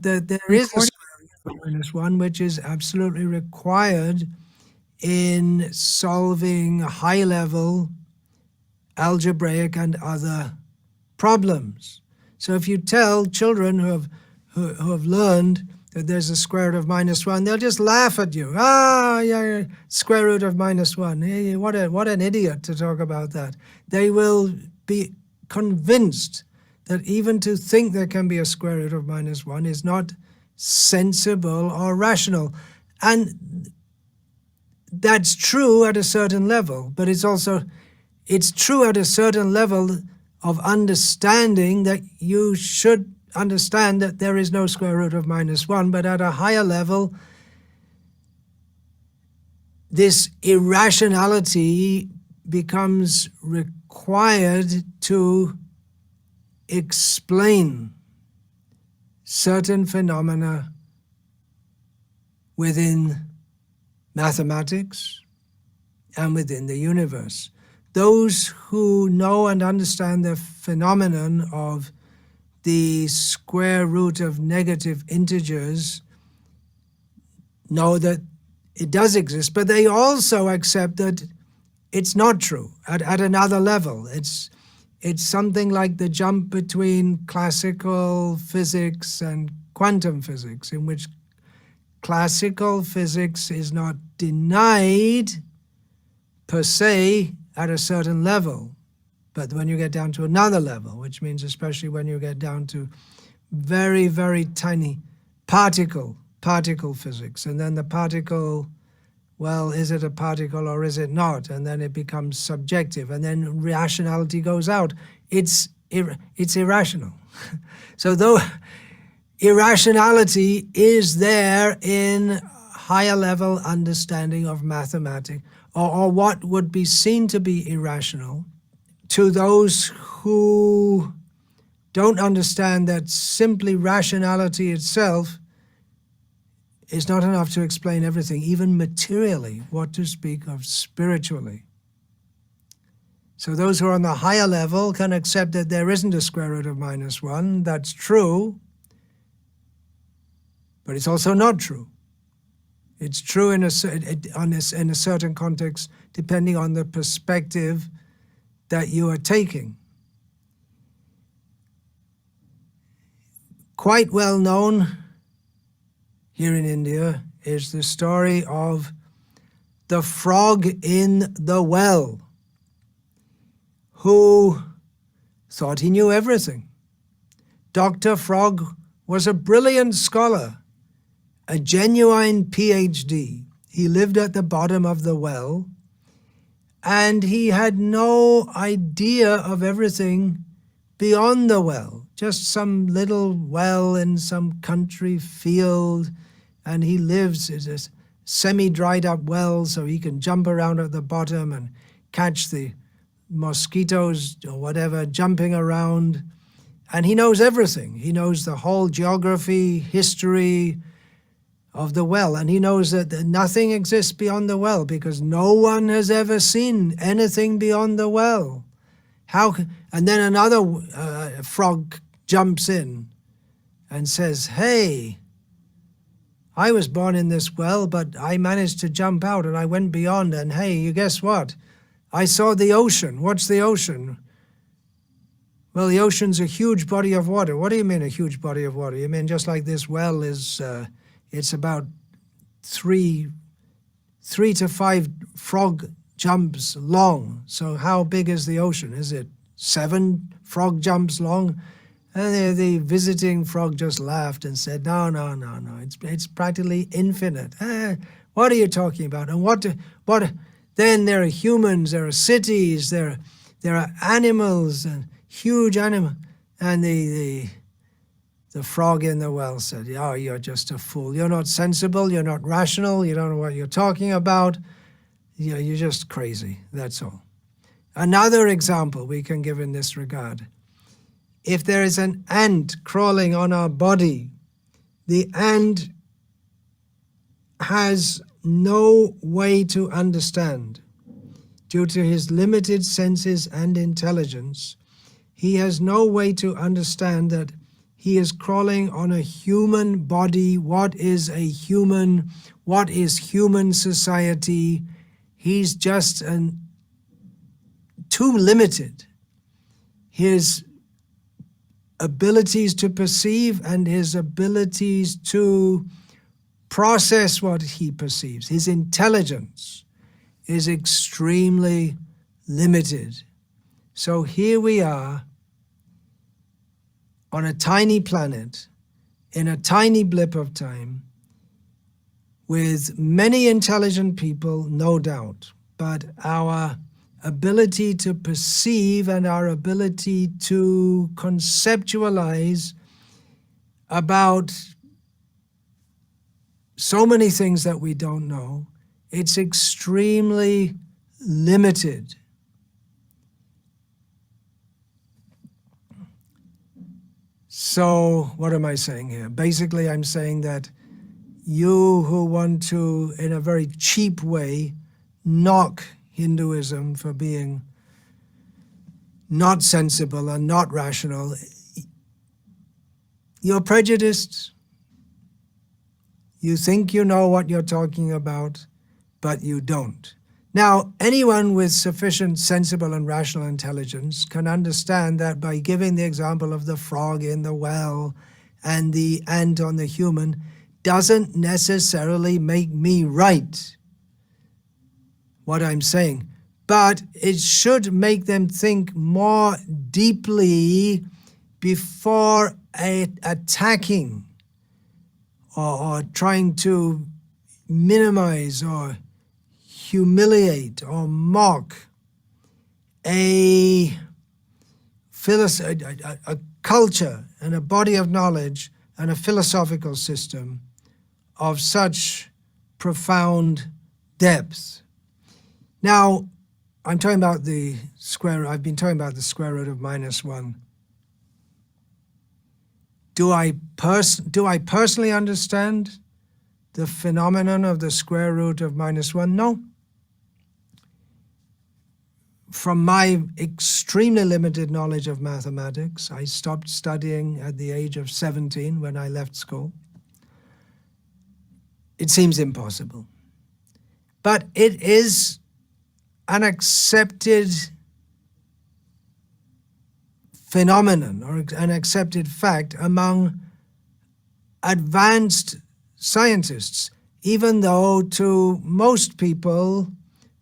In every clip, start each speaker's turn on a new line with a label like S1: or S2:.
S1: that there is a square root of minus 1, which is absolutely required in solving high-level algebraic and other problems. So if you tell children who have learned that there's a square root of minus 1, they'll just laugh at you. Ah, yeah, square root of minus 1. Hey, what an idiot to talk about that. They will be convinced that even to think there can be a square root of minus 1 is not sensible or rational. And that's true at a certain level, but it's true at a certain level of understanding that you should understand that there is no square root of minus 1, but at a higher level, this irrationality becomes required to explain certain phenomena within mathematics and within the universe. Those who know and understand the phenomenon of the square root of negative integers know that it does exist, but they also accept that it's not true at another level. It's something like the jump between classical physics and quantum physics, in which classical physics is not denied per se at a certain level. But when you get down to another level, which means especially when you get down to very, very tiny particle physics, and then the particle, well, is it a particle or is it not? And then it becomes subjective, and then rationality goes out. It's irrational. So though irrationality is there in higher level understanding of mathematics, or what would be seen to be irrational, to those who don't understand that simply rationality itself is not enough to explain everything, even materially, what to speak of spiritually. So those who are on the higher level can accept that there isn't a square root of minus 1. That's true, but it's also not true. It's true in a certain context, depending on the perspective that you are taking. Quite well known here in India is the story of the frog in the well, who thought he knew everything. Dr. Frog was a brilliant scholar, a genuine PhD. He lived at the bottom of the well, and he had no idea of everything beyond the well, just some little well in some country field, and he lives in a semi-dried up well so he can jump around at the bottom and catch the mosquitoes or whatever jumping around. And he knows everything. He knows the whole geography, history of the well, and he knows that nothing exists beyond the well because no one has ever seen anything beyond the well. And then another frog jumps in and says, "Hey, I was born in this well, but I managed to jump out and I went beyond, and hey, you guess what? I saw the ocean." "What's the ocean?" "Well, the ocean's a huge body of water." "What do you mean a huge body of water?" "You mean just like this well is, it's about three to five frog jumps long. So how big is the ocean? Is it 7 frog jumps long?" And the visiting frog just laughed and said, no, it's practically infinite." "What are you talking about? And what? Then there are humans, there are cities, there are animals, and huge animals." And the frog in the well said, "Oh, you're just a fool. You're not sensible, you're not rational, you don't know what you're talking about. You're just crazy, that's all." Another example we can give in this regard. If there is an ant crawling on our body, the ant has no way to understand. Due to his limited senses and intelligence, he has no way to understand that He is crawling on a human body. What is human society? He's just too limited. His abilities to perceive and his abilities to process what he perceives, his intelligence is extremely limited. So here we are on a tiny planet, in a tiny blip of time, with many intelligent people, no doubt, but our ability to perceive and our ability to conceptualize about so many things that we don't know, it's extremely limited. So what am I saying here? Basically, I'm saying that you who want to, in a very cheap way, knock Hinduism for being not sensible and not rational, you're prejudiced. You think you know what you're talking about, but you don't. Now, anyone with sufficient sensible and rational intelligence can understand that by giving the example of the frog in the well and the ant on the human doesn't necessarily make me right what I'm saying, but it should make them think more deeply before attacking or trying to minimize or humiliate or mock a culture and a body of knowledge and a philosophical system of such profound depth. Now, I'm talking about I've been talking about the square root of -1. Do I personally understand the phenomenon of the square root of -1? No. From my extremely limited knowledge of mathematics, I stopped studying at the age of 17 when I left school. It seems impossible. But it is an accepted phenomenon or an accepted fact among advanced scientists, even though to most people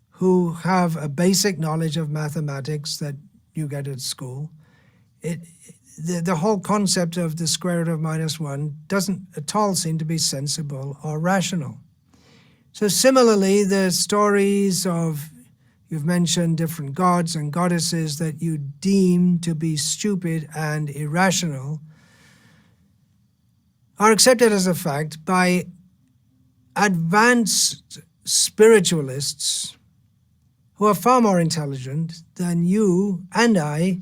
S1: who have a basic knowledge of mathematics that you get at school, the whole concept of the square root of -1 doesn't at all seem to be sensible or rational. So similarly, the stories of, you've mentioned different gods and goddesses that you deem to be stupid and irrational, are accepted as a fact by advanced spiritualists who are far more intelligent than you and I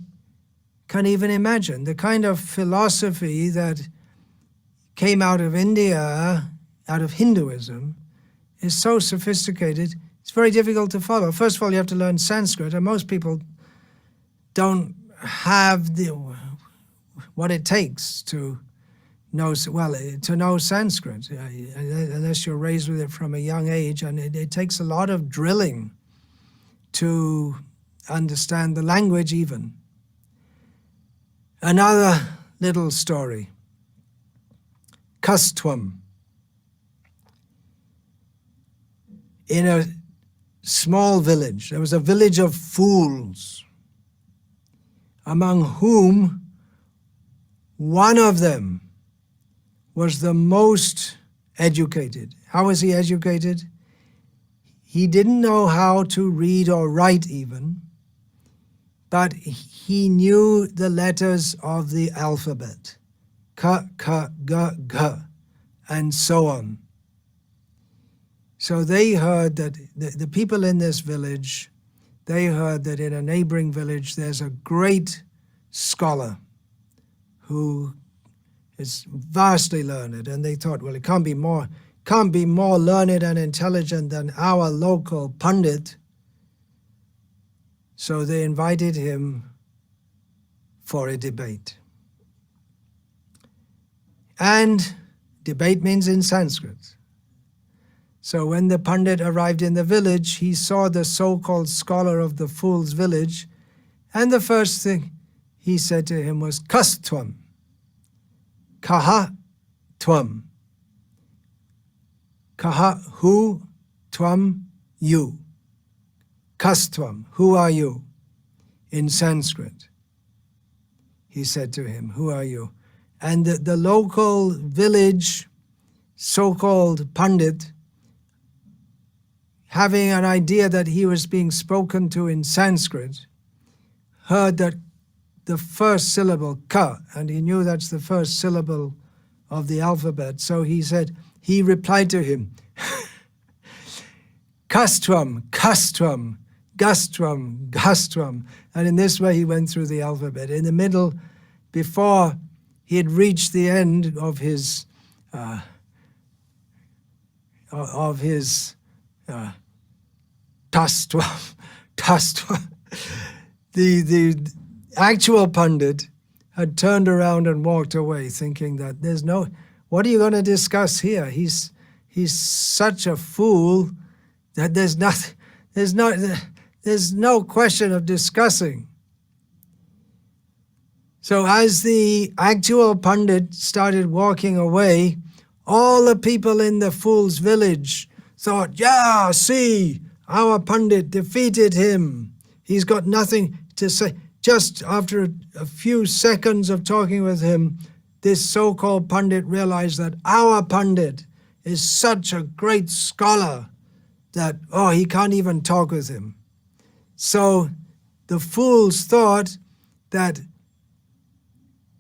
S1: can even imagine. The kind of philosophy that came out of India, out of Hinduism, is so sophisticated, it's very difficult to follow. First of all, you have to learn Sanskrit, and most people don't have what it takes to know Sanskrit, unless you're raised with it from a young age, and it takes a lot of drilling to understand the language even. Another little story. Kastvam. In a small village, there was a village of fools, among whom one of them was the most educated. How was he educated? He didn't know how to read or write even, but he knew the letters of the alphabet, ka, ka, ga, ga, and so on. So they heard that the people in this village, they heard that in a neighboring village there's a great scholar who is vastly learned, and they thought, well, it can't be more learned and intelligent than our local pundit. So they invited him for a debate. And debate means in Sanskrit. So when the Pandit arrived in the village, he saw the so-called scholar of the fool's village, and the first thing he said to him was, Kas tvam? Kaha tvam? Kaha, who? Tvam, you. Kas tvam, who are you? In Sanskrit. He said to him, who are you? And the local village so-called Pandit, having an idea that he was being spoken to in Sanskrit, heard that the first syllable, ka, and he knew that's the first syllable of the alphabet. So he replied to him, Kastram, Kastram, Gastram, Gastram. And in this way he went through the alphabet. In the middle, before he had reached the end of his Tastwa, the actual Pandit had turned around and walked away, thinking that what are you going to discuss here? He's such a fool that there's no question of discussing. So as the actual Pandit started walking away, all the people in the fool's village thought, yeah, see, our Pandit defeated him. He's got nothing to say. Just after a few seconds of talking with him, this so-called Pandit realized that our Pandit is such a great scholar that, he can't even talk with him. So the fools thought that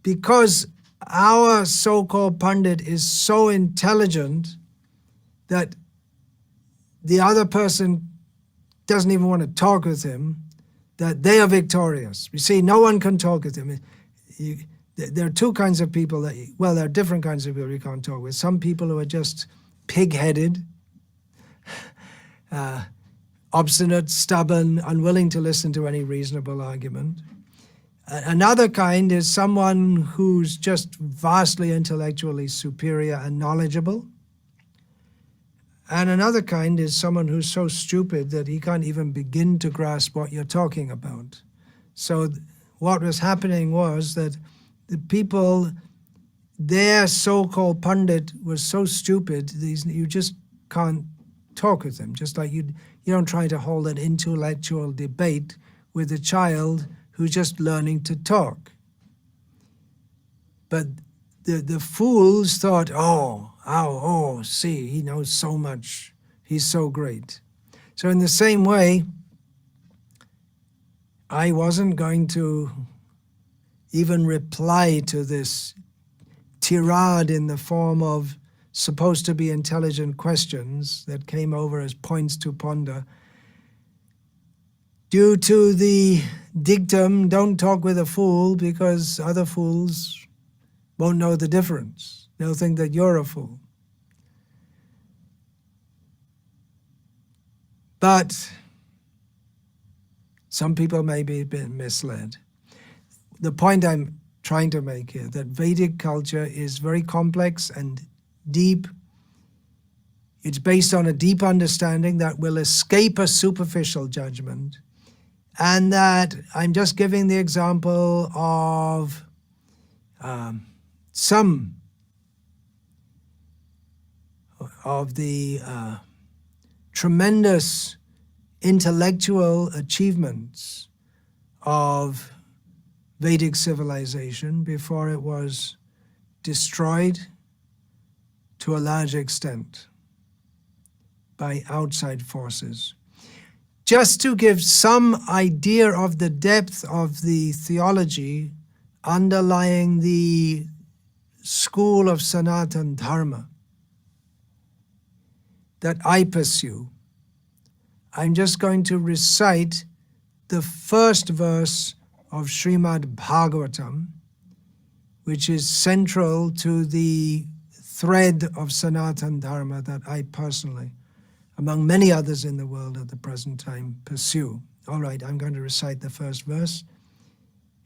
S1: because our so-called Pandit is so intelligent that the other person doesn't even want to talk with him, that they are victorious. You see, no one can talk with him. There are two kinds of people there are different kinds of people you can't talk with. Some people who are just pig-headed, obstinate, stubborn, unwilling to listen to any reasonable argument. Another kind is someone who's just vastly intellectually superior and knowledgeable. And another kind is someone who's so stupid that he can't even begin to grasp what you're talking about. So what was happening was that the people, their so-called Pandit was so stupid, you just can't talk with them. Just like you don't try to hold an intellectual debate with a child who's just learning to talk. But the fools thought, see, he knows so much. He's so great. So in the same way, I wasn't going to even reply to this tirade in the form of supposed to be intelligent questions that came over as points to ponder, due to the dictum, don't talk with a fool because other fools won't know the difference. They'll think that you're a fool. But some people may be a bit misled. The point I'm trying to make here, that Vedic culture is very complex and deep. It's based on a deep understanding that will escape a superficial judgment, and that I'm just giving the example of some of the tremendous intellectual achievements of Vedic civilization before it was destroyed to a large extent by outside forces. Just to give some idea of the depth of the theology underlying the school of Sanatana Dharma that I pursue, I'm just going to recite the first verse of Srimad Bhagavatam, which is central to the thread of Sanatana Dharma that I personally, among many others in the world at the present time, pursue. All right, I'm going to recite the first verse.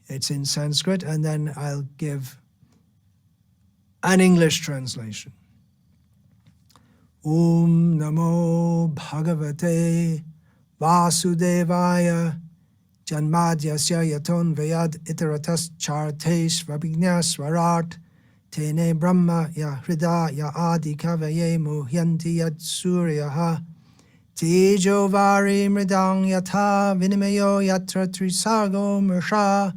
S1: It's in Sanskrit, and then I'll give An English translation. Om Namo Bhagavate Vasudevaya Janmadyasya Yaton Vayad Iteratas Chartesh Vabhignaswarat Tene Brahma Ya Hrida Ya Adi Kavaye Muhyanti Yat Suryaha Tejo Vari Mridang Yatha Vinimayo Yatra Trisago Mursha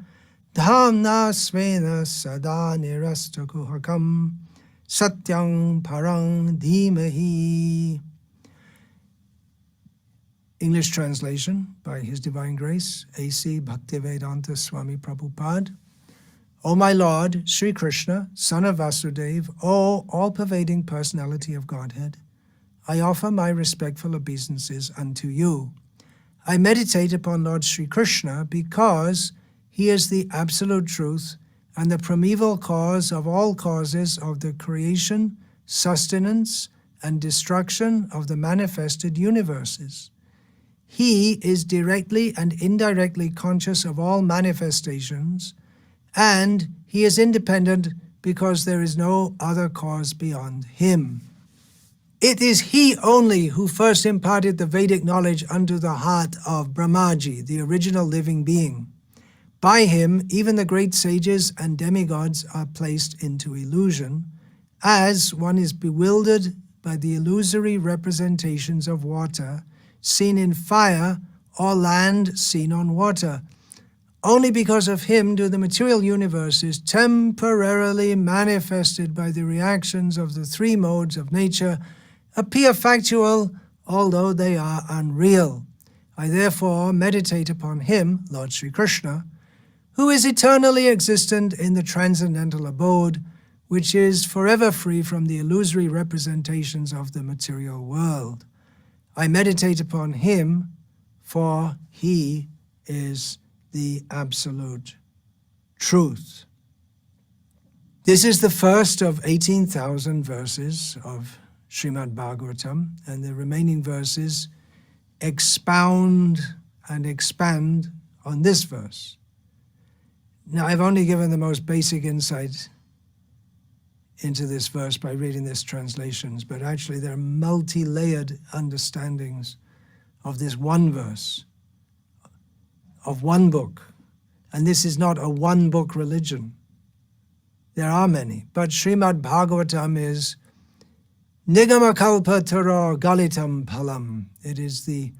S1: Dhamna Svena Sada Nirastakuhakam Satyang Parang Dhimahi. English translation by His Divine Grace, A.C. Bhaktivedanta Swami Prabhupada. O my Lord, Sri Krishna, Son of Vasudeva, O all-pervading personality of Godhead, I offer my respectful obeisances unto you. I meditate upon Lord Sri Krishna because he is the absolute truth and the primeval cause of all causes of the creation, sustenance, and destruction of the manifested universes. He is directly and indirectly conscious of all manifestations, and he is independent because there is no other cause beyond him. It is he only who first imparted the Vedic knowledge unto the heart of Brahmaji, the original living being. By him, even the great sages and demigods are placed into illusion, as one is bewildered by the illusory representations of water seen in fire or land seen on water. Only because of him do the material universes, temporarily manifested by the reactions of the three modes of nature, appear factual, although they are unreal. I therefore meditate upon him, Lord Sri Krishna, who is eternally existent in the transcendental abode, which is forever free from the illusory representations of the material world. I meditate upon him, for he is the absolute truth. This is the first of 18,000 verses of Srimad Bhagavatam, and the remaining verses expound and expand on this verse. Now, I've only given the most basic insight into this verse by reading these translations, but actually there are multi-layered understandings of this one verse, of one book. And this is not a one-book religion. There are many, but Srimad Bhagavatam is Nigamakalpatara Galitam Palam. It is the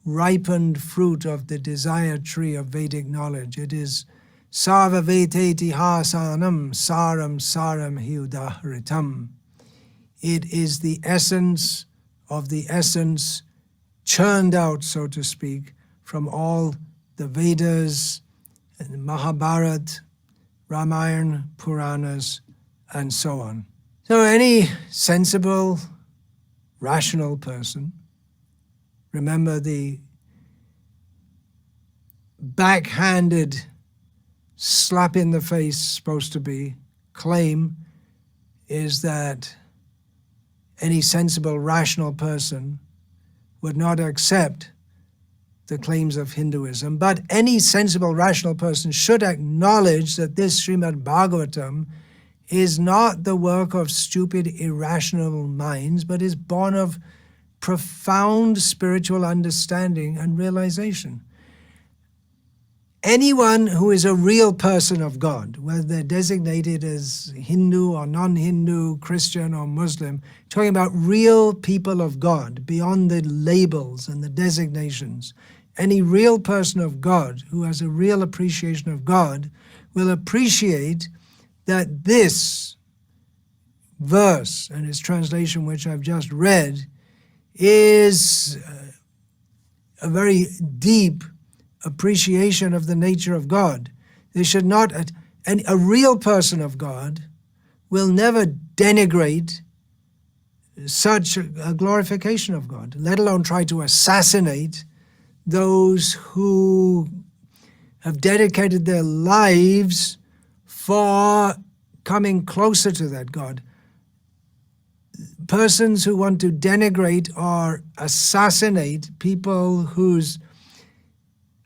S1: ripened fruit of the desire tree of Vedic knowledge. It is Sarva Veteti Hasanam Saram Saram Hiudahritam. It is the essence of the essence churned out, so to speak, from all the Vedas, Mahabharata, Ramayana, Puranas, and so on. So any sensible, rational person, remember the backhanded slap in the face supposed to be claim is that any sensible, rational person would not accept the claims of Hinduism, but any sensible, rational person should acknowledge that this Srimad Bhagavatam is not the work of stupid, irrational minds, but is born of profound spiritual understanding and realization. Anyone who is a real person of God, whether they're designated as Hindu or non-Hindu, Christian or Muslim, talking about real people of God, beyond the labels and the designations, any real person of God who has a real appreciation of God will appreciate that this verse and its translation, which I've just read, is a very deep appreciation of the nature of God. They should not, a real person of God will never denigrate such a glorification of God, let alone try to assassinate those who have dedicated their lives for coming closer to that God. Persons who want to denigrate or assassinate people whose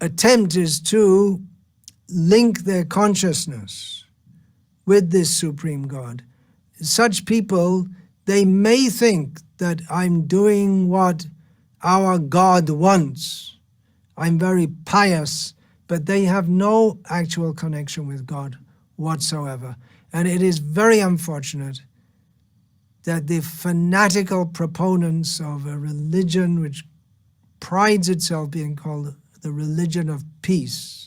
S1: attempt is to link their consciousness with this supreme God, such people, they may think that I'm doing what our God wants. I'm very pious, but they have no actual connection with God whatsoever. And it is very unfortunate that the fanatical proponents of a religion which prides itself being called the religion of peace